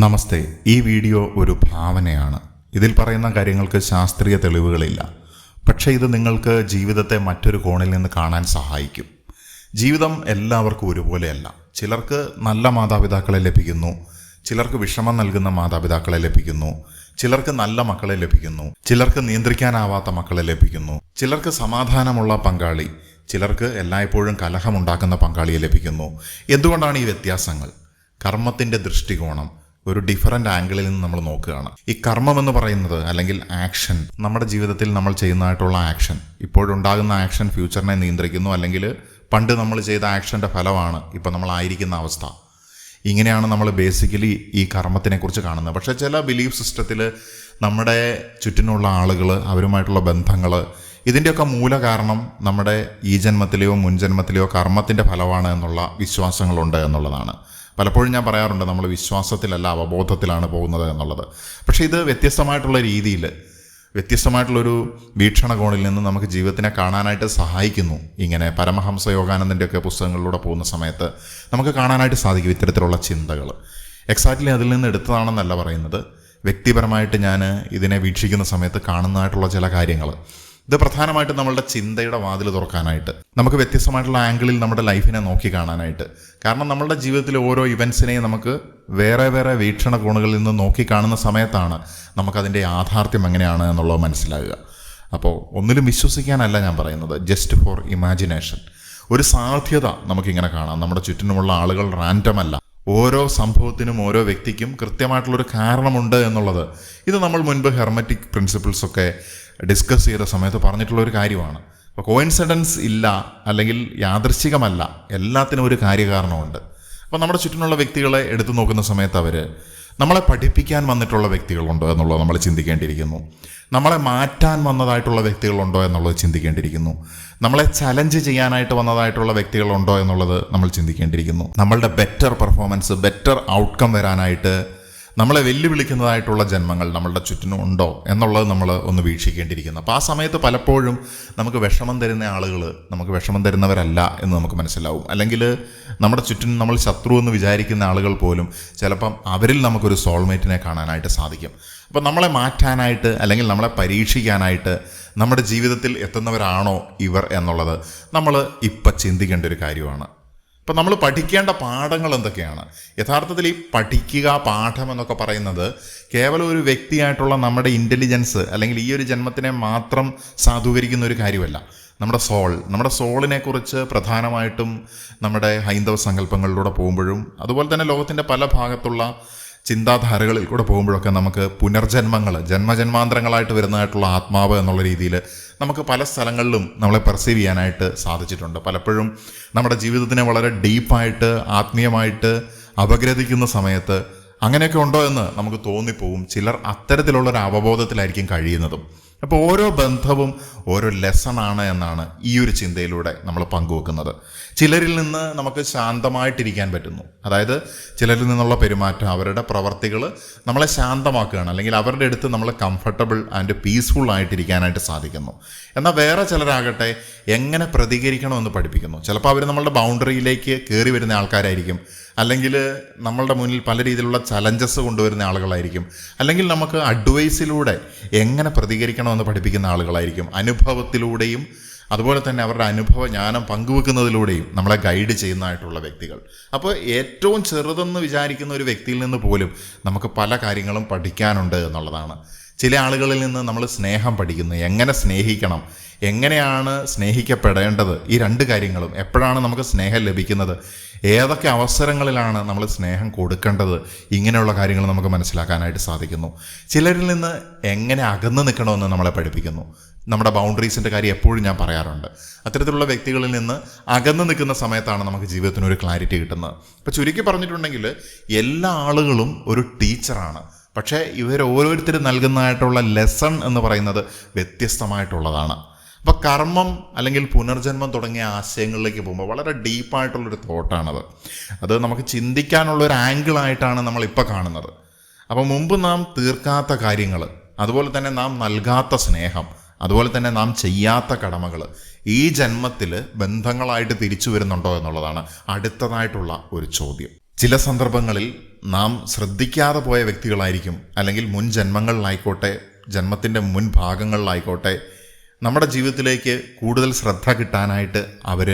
നമസ്തേ. ഈ വീഡിയോ ഒരു ഭാവനയാണ്. ഇതിൽ പറയുന്ന കാര്യങ്ങൾക്ക് ശാസ്ത്രീയ തെളിവുകളില്ല. പക്ഷേ ഇത് നിങ്ങൾക്ക് ജീവിതത്തെ മറ്റൊരു കോണിൽ നിന്ന് കാണാൻ സഹായിക്കും. ജീവിതം എല്ലാവർക്കും ഒരുപോലെയല്ല. ചിലർക്ക് നല്ല മാതാപിതാക്കളെ ലഭിക്കുന്നു, ചിലർക്ക് വിഷമം നൽകുന്ന മാതാപിതാക്കളെ ലഭിക്കുന്നു, ചിലർക്ക് നല്ല മക്കളെ ലഭിക്കുന്നു, ചിലർക്ക് നിയന്ത്രിക്കാനാവാത്ത മക്കളെ ലഭിക്കുന്നു, ചിലർക്ക് സമാധാനമുള്ള പങ്കാളി, ചിലർക്ക് എല്ലായ്പ്പോഴും കലഹമുണ്ടാക്കുന്ന പങ്കാളിയെ ലഭിക്കുന്നു. എന്തുകൊണ്ടാണ് ഈ വ്യത്യാസങ്ങൾ? കർമ്മത്തിൻ്റെ ദൃഷ്ടികോണം ഒരു ഡിഫറൻറ്റ് ആംഗിളിൽ നിന്ന് നമ്മൾ നോക്കുകയാണ്. ഈ കർമ്മം എന്ന് പറയുന്നത് അല്ലെങ്കിൽ ആക്ഷൻ, നമ്മുടെ ജീവിതത്തിൽ നമ്മൾ ചെയ്യുന്നതായിട്ടുള്ള ആക്ഷൻ, ഇപ്പോഴുണ്ടാകുന്ന ആക്ഷൻ ഫ്യൂച്ചറിനെ നിയന്ത്രിക്കുന്നു, അല്ലെങ്കിൽ പണ്ട് നമ്മൾ ചെയ്ത ആക്ഷൻ്റെ ഫലമാണ് ഇപ്പോൾ നമ്മളായിരിക്കുന്ന അവസ്ഥ. ഇങ്ങനെയാണ് നമ്മൾ ബേസിക്കലി ഈ കർമ്മത്തിനെക്കുറിച്ച് കാണുന്നത്. പക്ഷേ ചില ബിലീഫ് സിസ്റ്റത്തിൽ നമ്മുടെ ചുറ്റിനുള്ള ആളുകൾ, അവരുമായിട്ടുള്ള ബന്ധങ്ങൾ, ഇതിൻ്റെയൊക്കെ മൂല കാരണം നമ്മുടെ ഈ ജന്മത്തിലെയോ മുൻജന്മത്തിലെയോ കർമ്മത്തിൻ്റെ ഫലമാണ് എന്നുള്ള വിശ്വാസങ്ങളുണ്ട് എന്നുള്ളതാണ്. പലപ്പോഴും ഞാൻ പറയാറുണ്ട്, നമ്മൾ വിശ്വാസത്തിലല്ല അവബോധത്തിലാണ് പോകുന്നത് എന്നുള്ളത്. പക്ഷേ ഇത് വ്യത്യസ്തമായിട്ടുള്ള രീതിയിൽ, വ്യത്യസ്തമായിട്ടുള്ളൊരു വീക്ഷണകോണിൽ നിന്ന് നമുക്ക് ജീവിതത്തിനെ കാണാനായിട്ട് സഹായിക്കുന്നു. ഇങ്ങനെ പരമഹംസ യോഗാനന്ദൻ്റെയൊക്കെ പുസ്തകങ്ങളിലൂടെ പോകുന്ന സമയത്ത് നമുക്ക് കാണാനായിട്ട് സാധിക്കും ഇത്തരത്തിലുള്ള ചിന്തകൾ. എക്സാക്ട്ലി അതിൽ നിന്ന് എടുത്തതാണെന്നല്ല പറയുന്നത്, വ്യക്തിപരമായിട്ട് ഞാൻ ഇതിനെ വീക്ഷിക്കുന്ന സമയത്ത് കാണുന്നതായിട്ടുള്ള ചില കാര്യങ്ങൾ. ഇത് പ്രധാനമായിട്ടും നമ്മളുടെ ചിന്തയുടെ വാതിൽ തുറക്കാനായിട്ട്, നമുക്ക് വ്യത്യസ്തമായിട്ടുള്ള ആംഗിളിൽ നമ്മുടെ ലൈഫിനെ നോക്കി കാണാനായിട്ട്. കാരണം നമ്മളുടെ ജീവിതത്തിലെ ഓരോ ഇവൻസിനെയും നമുക്ക് വേറെ വേറെ വീക്ഷണകോണുകളിൽ നിന്ന് നോക്കി കാണുന്ന സമയത്താണ് നമുക്കതിൻ്റെ യാഥാർത്ഥ്യം എങ്ങനെയാണ് എന്നുള്ളത് മനസ്സിലാകുക. അപ്പോൾ ഒന്നിലും വിശ്വസിക്കാനല്ല ഞാൻ പറയുന്നത്, ജസ്റ്റ് ഫോർ ഇമാജിനേഷൻ. ഒരു സാധ്യത നമുക്കിങ്ങനെ കാണാം. നമ്മുടെ ചുറ്റിനുമുള്ള ആളുകൾ റാൻഡം അല്ല. ഓരോ സംഭവത്തിനും ഓരോ വ്യക്തിക്കും കൃത്യമായിട്ടുള്ളൊരു കാരണമുണ്ട് എന്നുള്ളത്, ഇത് നമ്മൾ മുൻപ് ഹെർമറ്റിക് പ്രിൻസിപ്പിൾസൊക്കെ ഡിസ്കസ് ചെയ്ത സമയത്ത് പറഞ്ഞിട്ടുള്ളൊരു കാര്യമാണ്. അപ്പോൾ കോയിൻസിഡൻസ് ഇല്ല, അല്ലെങ്കിൽ യാദൃശ്ചികമല്ല, എല്ലാത്തിനും ഒരു കാര്യകാരണമുണ്ട്. അപ്പോൾ നമ്മുടെ ചുറ്റിനുള്ള വ്യക്തികളെ എടുത്തു നോക്കുന്ന സമയത്ത് അവർ നമ്മളെ പഠിപ്പിക്കാൻ വന്നിട്ടുള്ള വ്യക്തികളുണ്ടോ എന്നുള്ളത് നമ്മൾ ചിന്തിക്കേണ്ടിയിരിക്കുന്നു. നമ്മളെ മാറ്റാൻ വന്നതായിട്ടുള്ള വ്യക്തികളുണ്ടോ എന്നുള്ളത് ചിന്തിക്കേണ്ടിയിരിക്കുന്നു. നമ്മളെ ചലഞ്ച് ചെയ്യാനായിട്ട് വന്നതായിട്ടുള്ള വ്യക്തികളുണ്ടോ എന്നുള്ളത് നമ്മൾ ചിന്തിക്കേണ്ടിയിരിക്കുന്നു. നമ്മളുടെ ബെറ്റർ പെർഫോമൻസ്, ബെറ്റർ ഔട്ട്കം വരാനായിട്ട് നമ്മളെ വെല്ലുവിളിക്കുന്നതായിട്ടുള്ള ജന്മങ്ങൾ നമ്മളുടെ ചുറ്റിനും ഉണ്ടോ എന്നുള്ളത് നമ്മൾ ഒന്ന് വീക്ഷിക്കേണ്ടിയിരിക്കുന്നു. അപ്പോൾ ആ സമയത്ത് പലപ്പോഴും നമുക്ക് വിഷമം തരുന്ന ആളുകൾ നമുക്ക് വിഷമം തരുന്നവരല്ല എന്ന് നമുക്ക് മനസ്സിലാവും. അല്ലെങ്കിൽ നമ്മുടെ ചുറ്റിനും നമ്മൾ ശത്രു എന്ന് വിചാരിക്കുന്ന ആളുകൾ പോലും ചിലപ്പം അവരിൽ നമുക്കൊരു സോൾമേറ്റിനെ കാണാനായിട്ട് സാധിക്കും. അപ്പോൾ നമ്മളെ മാറ്റാനായിട്ട് അല്ലെങ്കിൽ നമ്മളെ പരീക്ഷിക്കാനായിട്ട് നമ്മുടെ ജീവിതത്തിൽ എത്തുന്നവരാണോ ഇവർ എന്നുള്ളത് നമ്മൾ ഇപ്പം ചിന്തിക്കേണ്ട ഒരു കാര്യമാണ്. ഇപ്പം നമ്മൾ പഠിക്കേണ്ട പാഠങ്ങൾ എന്തൊക്കെയാണ്? യഥാർത്ഥത്തിൽ ഈ പഠിക്കുക, പാഠം എന്നൊക്കെ പറയുന്നത് കേവലം ഒരു വ്യക്തിയായിട്ടുള്ള നമ്മുടെ ഇൻ്റലിജൻസ് അല്ലെങ്കിൽ ഈ ഒരു ജന്മത്തിനെ മാത്രം സാധൂകരിക്കുന്ന ഒരു കാര്യമല്ല. നമ്മുടെ സോളിനെ കുറിച്ച് പ്രധാനമായിട്ടും നമ്മുടെ ഹൈന്ദവ സങ്കല്പങ്ങളിലൂടെ പോകുമ്പോഴും അതുപോലെ തന്നെ ലോകത്തിൻ്റെ പല ഭാഗത്തുള്ള ചിന്താധാരകളിൽ കൂടെ പോകുമ്പോഴൊക്കെ നമുക്ക് പുനർജന്മങ്ങൾ, ജന്മജന്മാന്തരങ്ങളായിട്ട് വരുന്നതായിട്ടുള്ള ആത്മാവ് എന്നുള്ള രീതിയിൽ നമുക്ക് പല സ്ഥലങ്ങളിലും നമ്മളെ പെർസീവ് ചെയ്യാനായിട്ട് സാധിച്ചിട്ടുണ്ട്. പലപ്പോഴും നമ്മുടെ ജീവിതത്തിനെ വളരെ ഡീപ്പായിട്ട് ആത്മീയമായിട്ട് അപഗ്രഥിക്കുന്ന സമയത്ത് അങ്ങനെയൊക്കെ ഉണ്ടോ എന്ന് നമുക്ക് തോന്നിപ്പോവും. ചിലർ അത്തരത്തിലുള്ളൊരു അവബോധത്തിലായിരിക്കും കഴിയുന്നതും. അപ്പോൾ ഓരോ ബന്ധവും ഓരോ ലെസണാണ് എന്നാണ് ഈ ഒരു ചിന്തയിലൂടെ നമ്മൾ പങ്കുവെക്കുന്നത്. ചിലരിൽ നിന്ന് നമുക്ക് ശാന്തമായിട്ടിരിക്കാൻ പറ്റുന്നു. അതായത് ചിലരിൽ നിന്നുള്ള പെരുമാറ്റം, അവരുടെ പ്രവർത്തികൾ നമ്മളെ ശാന്തമാക്കുകയാണ്, അല്ലെങ്കിൽ അവരുടെ അടുത്ത് നമ്മൾ കംഫർട്ടബിൾ ആൻഡ് പീസ്ഫുൾ ആയിട്ടിരിക്കാനായിട്ട് സാധിക്കുന്നു. എന്നാൽ വേറെ ചിലരാകട്ടെ എങ്ങനെ പ്രതികരിക്കണമെന്ന് പഠിപ്പിക്കുന്നു. ചിലപ്പോൾ അവർ നമ്മളുടെ ബൗണ്ടറിയിലേക്ക് കയറി വരുന്ന ആൾക്കാരായിരിക്കും, അല്ലെങ്കിൽ നമ്മളുടെ മുന്നിൽ പല രീതിയിലുള്ള ചലഞ്ചസ് കൊണ്ടുവരുന്ന ആളുകളായിരിക്കും, അല്ലെങ്കിൽ നമുക്ക് അഡ്വൈസിലൂടെ എങ്ങനെ പ്രതികരിക്കണമെന്ന് പഠിപ്പിക്കുന്ന ആളുകളായിരിക്കും. അനുഭവത്തിലൂടെയും അതുപോലെ തന്നെ അവരുടെ അനുഭവ ജ്ഞാനം പങ്കുവെക്കുന്നതിലൂടെയും നമ്മളെ ഗൈഡ് ചെയ്യുന്നതായിട്ടുള്ള വ്യക്തികൾ. അപ്പോൾ ഏറ്റവും ചെറുതെന്ന് വിചാരിക്കുന്ന ഒരു വ്യക്തിയിൽ നിന്ന് പോലും നമുക്ക് പല കാര്യങ്ങളും പഠിക്കാനുണ്ട് എന്നുള്ളതാണ്. ചില ആളുകളിൽ നിന്ന് നമ്മൾ സ്നേഹം പഠിക്കുന്നു, എങ്ങനെ സ്നേഹിക്കണം, എങ്ങനെയാണ് സ്നേഹിക്കപ്പെടേണ്ടത്, ഈ രണ്ട് കാര്യങ്ങളും, എപ്പോഴാണ് നമുക്ക് സ്നേഹം ലഭിക്കുന്നത്, ഏതൊക്കെ അവസരങ്ങളിലാണ് നമ്മൾ സ്നേഹം കൊടുക്കേണ്ടത്, ഇങ്ങനെയുള്ള കാര്യങ്ങൾ നമുക്ക് മനസ്സിലാക്കാനായിട്ട് സാധിക്കുന്നു. ചിലരിൽ നിന്ന് എങ്ങനെ അകന്നു നിൽക്കണമെന്ന് നമ്മളെ പഠിപ്പിക്കുന്നു. നമ്മുടെ ബൗണ്ടറീസിൻ്റെ കാര്യം എപ്പോഴും ഞാൻ പറയാറുണ്ട്. അത്തരത്തിലുള്ള വ്യക്തികളിൽ നിന്ന് അകന്നു നിൽക്കുന്ന സമയത്താണ് നമുക്ക് ജീവിതത്തിനൊരു ക്ലാരിറ്റി കിട്ടുന്നത്. ഇപ്പോൾ ചുരുക്കി പറഞ്ഞിട്ടുണ്ടെങ്കിൽ എല്ലാ ആളുകളും ഒരു ടീച്ചറാണ്. പക്ഷേ ഇവർ ഓരോരുത്തരും നൽകുന്നതായിട്ടുള്ള ലെസൺ എന്ന് പറയുന്നത് വ്യത്യസ്തമായിട്ടുള്ളതാണ്. അപ്പോൾ കർമ്മം അല്ലെങ്കിൽ പുനർജന്മം തുടങ്ങിയ ആശയങ്ങളിലേക്ക് പോകുമ്പോൾ വളരെ ഡീപ്പായിട്ടുള്ളൊരു തോട്ടാണത്. അത് നമുക്ക് ചിന്തിക്കാനുള്ളൊരു ആംഗിളായിട്ടാണ് നമ്മളിപ്പോൾ കാണുന്നത്. അപ്പോൾ മുമ്പ് നാം തീർക്കാത്ത കാര്യങ്ങൾ, അതുപോലെ തന്നെ നാം നൽകാത്ത സ്നേഹം, അതുപോലെ തന്നെ നാം ചെയ്യാത്ത കടമകൾ ഈ ജന്മത്തിൽ ബന്ധങ്ങളായിട്ട് തിരിച്ചു വരുന്നുണ്ടോ എന്നുള്ളതാണ് അടുത്തതായിട്ടുള്ള ഒരു ചോദ്യം. ചില സന്ദർഭങ്ങളിൽ നാം ശ്രദ്ധിക്കാതെ പോയ വ്യക്തികളായിരിക്കും, അല്ലെങ്കിൽ മുൻ ജന്മങ്ങളിലായിക്കോട്ടെ, ജന്മത്തിൻ്റെ മുൻ ഭാഗങ്ങളിലായിക്കോട്ടെ, നമ്മുടെ ജീവിതത്തിലേക്ക് കൂടുതൽ ശ്രദ്ധ കിട്ടാനായിട്ട് അവർ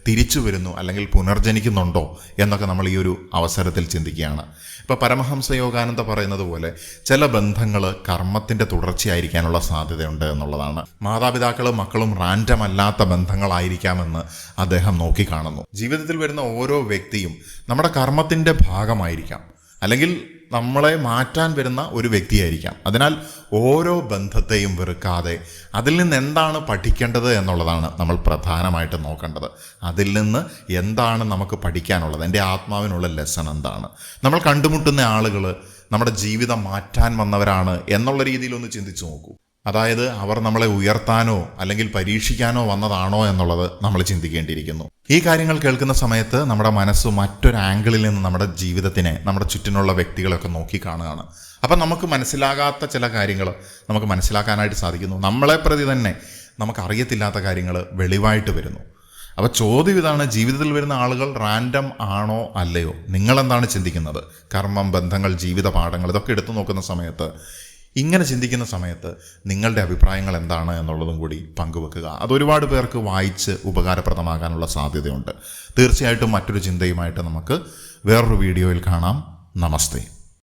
തിരിച്ചു വരുന്നു അല്ലെങ്കിൽ പുനർജനിക്കുന്നുണ്ടോ എന്നൊക്കെ നമ്മൾ ഈ ഒരു അവസരത്തിൽ ചിന്തിക്കുകയാണ്. ഇപ്പോൾ പരമഹംസ യോഗാനന്ദ പറയുന്നത് പോലെ ചില ബന്ധങ്ങൾ കർമ്മത്തിൻ്റെ തുടർച്ചയായിരിക്കാനുള്ള സാധ്യതയുണ്ട് എന്നുള്ളതാണ്. മാതാപിതാക്കളും മക്കളും റാൻഡം അല്ലാത്ത ബന്ധങ്ങളായിരിക്കാമെന്ന് അദ്ദേഹം നോക്കിക്കാണുന്നു. ജീവിതത്തിൽ വരുന്ന ഓരോ വ്യക്തിയും നമ്മുടെ കർമ്മത്തിൻ്റെ ഭാഗമായിരിക്കാം, അല്ലെങ്കിൽ നമ്മളെ മാറ്റാൻ വരുന്ന ഒരു വ്യക്തിയായിരിക്കാം. അതിനാൽ ഓരോ ബന്ധത്തെയും വെറുക്കാതെ അതിൽ നിന്ന് എന്താണ് പഠിക്കേണ്ടത് എന്നുള്ളതാണ് നമ്മൾ പ്രധാനമായിട്ട് നോക്കേണ്ടത്. അതിൽ നിന്ന് എന്താണ് നമുക്ക് പഠിക്കാനുള്ളത്, എൻ്റെ ആത്മാവിനുള്ള ലെസൺ എന്താണ്. നമ്മൾ കണ്ടുമുട്ടുന്ന ആളുകൾ നമ്മുടെ ജീവിതം മാറ്റാൻ വന്നവരാണ് എന്നുള്ള രീതിയിലൊന്ന് ചിന്തിച്ചു നോക്കൂ. അതായത് അവർ നമ്മളെ ഉയർത്താനോ അല്ലെങ്കിൽ പരീക്ഷിക്കാനോ വന്നതാണോ എന്നുള്ളത് നമ്മൾ ചിന്തിക്കേണ്ടിയിരിക്കുന്നു. ഈ കാര്യങ്ങൾ കേൾക്കുന്ന സമയത്ത് നമ്മുടെ മനസ്സ് മറ്റൊരു ആംഗിളിൽ നിന്ന് നമ്മുടെ ജീവിതത്തിനെ, നമ്മുടെ ചുറ്റിനുള്ള വ്യക്തികളൊക്കെ നോക്കിക്കാണുകയാണ്. അപ്പം നമുക്ക് മനസ്സിലാകാത്ത ചില കാര്യങ്ങൾ നമുക്ക് മനസ്സിലാക്കാനായിട്ട് സാധിക്കുന്നു. നമ്മളെ പ്രതി തന്നെ നമുക്കറിയത്തില്ലാത്ത കാര്യങ്ങൾ വെളിവായിട്ട് വരുന്നു. അപ്പോൾ ചോദ്യം ഇതാണ്, ജീവിതത്തിൽ വരുന്ന ആളുകൾ റാൻഡം ആണോ അല്ലയോ? നിങ്ങളെന്താണ് ചിന്തിക്കുന്നത്? കർമ്മം, ബന്ധങ്ങൾ, ജീവിത പാഠങ്ങൾ ഇതൊക്കെ എടുത്തു നോക്കുന്ന സമയത്ത്, ഇങ്ങനെ ചിന്തിക്കുന്ന സമയത്ത് നിങ്ങളുടെ അഭിപ്രായങ്ങൾ എന്താണ് എന്നുള്ളതും കൂടി പങ്കുവെക്കുക. അതൊരുപാട് പേർക്ക് വായിച്ച് ഉപകാരപ്രദമാകാനുള്ള സാധ്യതയുണ്ട്. തീർച്ചയായിട്ടും മറ്റൊരു ചിന്തയുമായിട്ട് നമുക്ക് വേറൊരു വീഡിയോയിൽ കാണാം. നമസ്തേ.